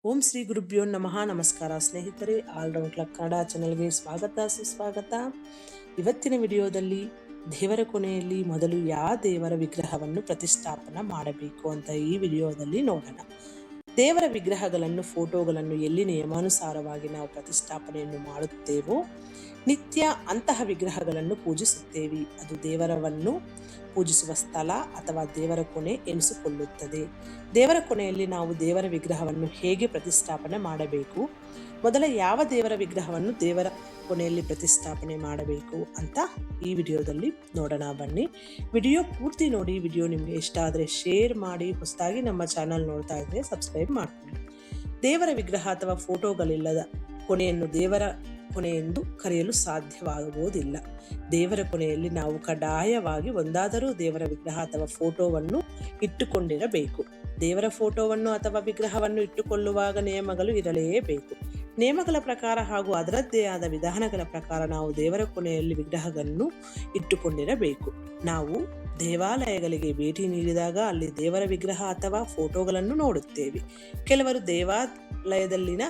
ಓಂ ಶ್ರೀ ಗುರುಭ್ಯೋ ನಮಃ. ನಮಸ್ಕಾರ ಸ್ನೇಹಿತರೆ, ಆಲ್ರೌಂಡ್ ಕ್ಲಬ್ ಕನ್ನಡ ಚಾನಲ್ಗೆ ಸ್ವಾಗತ ಸುಸ್ವಾಗತ. ಇವತ್ತಿನ ವಿಡಿಯೋದಲ್ಲಿ ದೇವರ ಕೊನೆಯಲ್ಲಿ ಮೊದಲು ಯಾವ ದೇವರ ವಿಗ್ರಹವನ್ನು ಪ್ರತಿಷ್ಠಾಪನೆ ಮಾಡಬೇಕು ಅಂತ ಈ ವಿಡಿಯೋದಲ್ಲಿ ನೋಡೋಣ. ದೇವರ ವಿಗ್ರಹಗಳನ್ನು, ಫೋಟೋಗಳನ್ನು ಎಲ್ಲಿ ನಿಯಮಾನುಸಾರವಾಗಿ ನಾವು ಪ್ರತಿಷ್ಠಾಪನೆಯನ್ನು ಮಾಡುತ್ತೇವೋ ನಿತ್ಯ ಅಂತಹ ವಿಗ್ರಹಗಳನ್ನು ಪೂಜಿಸುತ್ತೇವೆ. ಅದು ದೇವರವನ್ನು ಪೂಜಿಸುವ ಸ್ಥಳ ಅಥವಾ ದೇವರ ಕೊನೆ ಎನಿಸಿಕೊಳ್ಳುತ್ತದೆ. ದೇವರ ಕೊನೆಯಲ್ಲಿ ನಾವು ದೇವರ ವಿಗ್ರಹವನ್ನು ಹೇಗೆ ಪ್ರತಿಷ್ಠಾಪನೆ ಮಾಡಬೇಕು, ಮೊದಲ ಯಾವ ದೇವರ ವಿಗ್ರಹವನ್ನು ದೇವರ ಕೊನೆಯಲ್ಲಿ ಪ್ರತಿಷ್ಠಾಪನೆ ಮಾಡಬೇಕು ಅಂತ ಈ ವಿಡಿಯೋದಲ್ಲಿ ನೋಡೋಣ. ಬನ್ನಿ, ವಿಡಿಯೋ ಪೂರ್ತಿ ನೋಡಿ. ವಿಡಿಯೋ ನಿಮಗೆ ಇಷ್ಟ ಆದರೆ ಶೇರ್ ಮಾಡಿ. ಹೊಸದಾಗಿ ನಮ್ಮ ಚಾನಲ್ ನೋಡ್ತಾ ಇದ್ರೆ ಸಬ್ಸ್ಕ್ರೈಬ್ ಮಾಡ್ಕೊಳ್ಳಿ. ದೇವರ ವಿಗ್ರಹ ಅಥವಾ ಫೋಟೋಗಳಿಲ್ಲದ ಕೊನೆಯನ್ನು ದೇವರ ಕೊನೆ ಎಂದು ಕರೆಯಲು ಸಾಧ್ಯವಾಗುವುದಿಲ್ಲ. ದೇವರ ಕೊನೆಯಲ್ಲಿ ನಾವು ಕಡ್ಡಾಯವಾಗಿ ಒಂದಾದರೂ ದೇವರ ವಿಗ್ರಹ ಅಥವಾ ಫೋಟೋವನ್ನು ಇಟ್ಟುಕೊಂಡಿರಬೇಕು. ದೇವರ ಫೋಟೋವನ್ನು ಅಥವಾ ವಿಗ್ರಹವನ್ನು ಇಟ್ಟುಕೊಳ್ಳುವಾಗ ನಿಯಮಗಳು ಇರಲೇಬೇಕು. ನಿಯಮಗಳ ಪ್ರಕಾರ ಹಾಗೂ ಅದರದ್ದೇ ಆದ ವಿಧಾನಗಳ ಪ್ರಕಾರ ನಾವು ದೇವರ ಕೊನೆಯಲ್ಲಿ ವಿಗ್ರಹಗಳನ್ನು ಇಟ್ಟುಕೊಂಡಿರಬೇಕು. ನಾವು ದೇವಾಲಯಗಳಿಗೆ ಭೇಟಿ ನೀಡಿದಾಗ ಅಲ್ಲಿ ದೇವರ ವಿಗ್ರಹ ಅಥವಾ ಫೋಟೋಗಳನ್ನು ನೋಡುತ್ತೇವೆ. ಕೆಲವರು ದೇವಾಲಯದಲ್ಲಿನ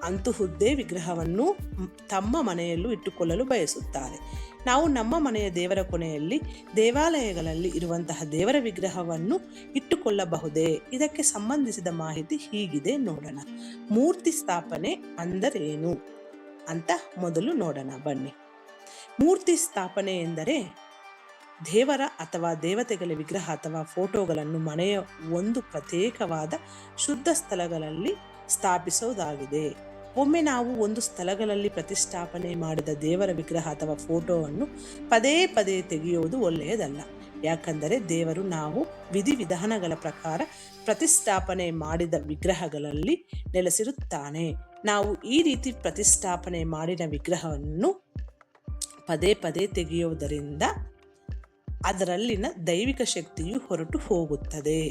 ಅಂತಹುದ್ದೇ ವಿಗ್ರಹವನ್ನು ತಮ್ಮ ಮನೆಯಲ್ಲೂ ಇಟ್ಟುಕೊಳ್ಳಲು ಬಯಸುತ್ತಾರೆ. ನಾವು ನಮ್ಮ ಮನೆಯ ದೇವರ ಕೊನೆಯಲ್ಲಿ ದೇವಾಲಯಗಳಲ್ಲಿ ಇರುವಂತಹ ದೇವರ ವಿಗ್ರಹವನ್ನು ಇಟ್ಟುಕೊಳ್ಳಬಹುದೇ? ಇದಕ್ಕೆ ಸಂಬಂಧಿಸಿದ ಮಾಹಿತಿ ಹೀಗಿದೆ, ನೋಡೋಣ. ಮೂರ್ತಿ ಸ್ಥಾಪನೆ ಅಂದರೇನು ಅಂತ ಮೊದಲು ನೋಡೋಣ ಬನ್ನಿ. ಮೂರ್ತಿ ಸ್ಥಾಪನೆ ಎಂದರೆ ದೇವರ ಅಥವಾ ದೇವತೆಗಳ ವಿಗ್ರಹ ಅಥವಾ ಫೋಟೋಗಳನ್ನು ಮನೆಯ ಒಂದು ಪ್ರತ್ಯೇಕವಾದ ಶುದ್ಧ ಸ್ಥಳಗಳಲ್ಲಿ ಸ್ಥಾಪಿಸುವುದಾಗಿದೆ. ಒಮ್ಮೆ ನಾವು ಒಂದು ಸ್ಥಳಗಳಲ್ಲಿ ಪ್ರತಿಷ್ಠಾಪನೆ ಮಾಡಿದ ದೇವರ ವಿಗ್ರಹ ಅಥವಾ ಫೋಟೋವನ್ನು ಪದೇ ಪದೇ ತೆಗೆಯುವುದು ಒಳ್ಳೆಯದಲ್ಲ. ಯಾಕಂದರೆ ದೇವರು ನಾವು ವಿಧಿವಿಧಾನಗಳ ಪ್ರಕಾರ ಪ್ರತಿಷ್ಠಾಪನೆ ಮಾಡಿದ ವಿಗ್ರಹಗಳಲ್ಲಿ ನೆಲೆಸಿರುತ್ತಾನೆ. ನಾವು ಈ ರೀತಿ ಪ್ರತಿಷ್ಠಾಪನೆ ಮಾಡಿದ ವಿಗ್ರಹವನ್ನು ಪದೇ ಪದೇ ತೆಗೆಯುವುದರಿಂದ ಅದರಲ್ಲಿನ ದೈವಿಕ ಶಕ್ತಿಯು ಹೊರಟು ಹೋಗುತ್ತದೆ.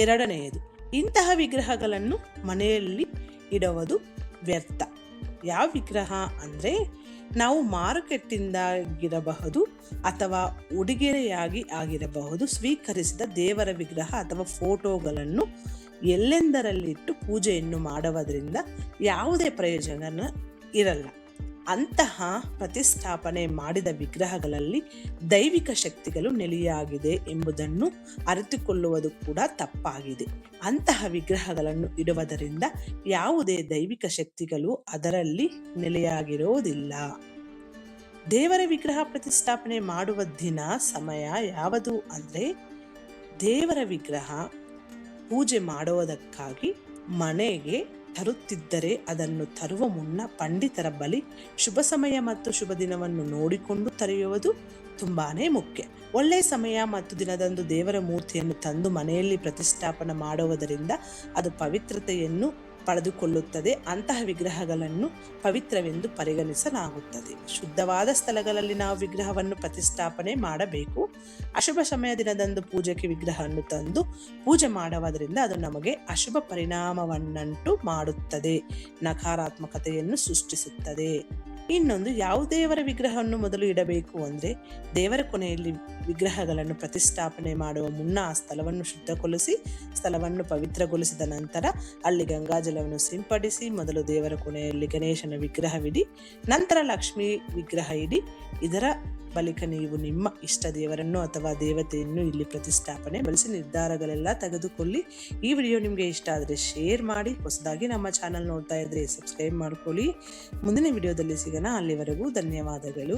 ಎರಡನೆಯದು, ಇಂತಹ ವಿಗ್ರಹಗಳನ್ನು ಮನೆಯಲ್ಲಿ ಇಡುವುದು ವ್ಯರ್ಥ. ಯಾವ ವಿಗ್ರಹ ಅಂದರೆ ನಾವು ಮಾರುಕಟ್ಟೆಯಿಂದಾಗಿರಬಹುದು ಅಥವಾ ಉಡುಗೊರೆಯಾಗಿ ಆಗಿರಬಹುದು ಸ್ವೀಕರಿಸಿದ ದೇವರ ವಿಗ್ರಹ ಅಥವಾ ಫೋಟೋಗಳನ್ನು ಎಲ್ಲೆಂದರಲ್ಲಿಟ್ಟು ಪೂಜೆಯನ್ನು ಮಾಡುವುದರಿಂದ ಯಾವುದೇ ಪ್ರಯೋಜನ ಇರಲ್ಲ. ಅಂತಹ ಪ್ರತಿಷ್ಠಾಪನೆ ಮಾಡಿದ ವಿಗ್ರಹಗಳಲ್ಲಿ ದೈವಿಕ ಶಕ್ತಿಗಳು ನೆಲೆಯಾಗಿದೆ ಎಂಬುದನ್ನು ಅರಿತುಕೊಳ್ಳುವುದು ಕೂಡ ತಪ್ಪಾಗಿದೆ. ಅಂತಹ ವಿಗ್ರಹಗಳನ್ನು ಇಡುವುದರಿಂದ ಯಾವುದೇ ದೈವಿಕ ಶಕ್ತಿಗಳು ಅದರಲ್ಲಿ ನೆಲೆಯಾಗಿರುವುದಿಲ್ಲ. ದೇವರ ವಿಗ್ರಹ ಪ್ರತಿಷ್ಠಾಪನೆ ಮಾಡುವ ದಿನ, ಸಮಯ ಯಾವುದು ಅಂದರೆ ದೇವರ ವಿಗ್ರಹ ಪೂಜೆ ಮಾಡುವುದಕ್ಕಾಗಿ ಮನೆಗೆ ತರುತ್ತಿದ್ದರೆ ಅದನ್ನು ತರುವ ಮುನ್ನ ಪಂಡಿತರ ಬಳಿ ಶುಭ ಸಮಯ ಮತ್ತು ಶುಭ ದಿನವನ್ನು ನೋಡಿಕೊಂಡು ತರೆಯುವುದು ತುಂಬಾನೇ ಮುಖ್ಯ. ಒಳ್ಳೆಯ ಸಮಯ ಮತ್ತು ದಿನದಂದು ದೇವರ ಮೂರ್ತಿಯನ್ನು ತಂದು ಮನೆಯಲ್ಲಿ ಪ್ರತಿಷ್ಠಾಪನೆ ಮಾಡುವುದರಿಂದ ಅದು ಪವಿತ್ರತೆಯನ್ನು ಪಡೆದುಕೊಳ್ಳುತ್ತದೆ. ಅಂತಹ ವಿಗ್ರಹಗಳನ್ನು ಪವಿತ್ರವೆಂದು ಪರಿಗಣಿಸಲಾಗುತ್ತದೆ. ಶುದ್ಧವಾದ ಸ್ಥಳಗಳಲ್ಲಿ ನಾವು ವಿಗ್ರಹವನ್ನು ಪ್ರತಿಷ್ಠಾಪನೆ ಮಾಡಬೇಕು. ಅಶುಭ ಸಮಯ ದಿನದಂದು ಪೂಜೆಗೆ ವಿಗ್ರಹವನ್ನು ತಂದು ಪೂಜೆ ಮಾಡುವುದರಿಂದ ಅದು ನಮಗೆ ಅಶುಭ ಪರಿಣಾಮವನ್ನುಂಟು ಮಾಡುತ್ತದೆ, ನಕಾರಾತ್ಮಕತೆಯನ್ನು ಸೃಷ್ಟಿಸುತ್ತದೆ. ಇನ್ನೊಂದು, ಯಾವ ದೇವರ ವಿಗ್ರಹವನ್ನು ಮೊದಲು ಇಡಬೇಕು ಅಂದರೆ ದೇವರ ಕೊನೆಯಲ್ಲಿ ವಿಗ್ರಹಗಳನ್ನು ಪ್ರತಿಷ್ಠಾಪನೆ ಮಾಡುವ ಮುನ್ನ ಆ ಸ್ಥಳವನ್ನು ಶುದ್ಧಗೊಳಿಸಿ ಸ್ಥಳವನ್ನು ಪವಿತ್ರಗೊಳಿಸಿದ ನಂತರ ಅಲ್ಲಿ ಗಂಗಾಜಲವನ್ನು ಸಿಂಪಡಿಸಿ ಮೊದಲು ದೇವರ ಕೊನೆಯಲ್ಲಿ ಗಣೇಶನ ವಿಗ್ರಹವಿಡಿ, ನಂತರ ಲಕ್ಷ್ಮೀ ವಿಗ್ರಹ ಇಡಿ. ಇದರ ಬಳಿಕ ನೀವು ನಿಮ್ಮ ಇಷ್ಟ ದೇವರನ್ನು ಅಥವಾ ದೇವತೆಯನ್ನು ಇಲ್ಲಿ ಪ್ರತಿಷ್ಠಾಪನೆ ಬಳಸಿ ನಿರ್ಧಾರಗಳೆಲ್ಲ ತೆಗೆದುಕೊಳ್ಳಿ. ಈ ವಿಡಿಯೋ ನಿಮಗೆ ಇಷ್ಟ ಆದರೆ ಶೇರ್ ಮಾಡಿ. ಹೊಸದಾಗಿ ನಮ್ಮ ಚಾನಲ್ ನೋಡ್ತಾ ಇದ್ರೆ ಸಬ್ಸ್ಕ್ರೈಬ್ ಮಾಡ್ಕೊಳ್ಳಿ. ಮುಂದಿನ ವಿಡಿಯೋದಲ್ಲಿ ಸಿಗೋಣ. ಅಲ್ಲಿವರೆಗೂ ಧನ್ಯವಾದಗಳು.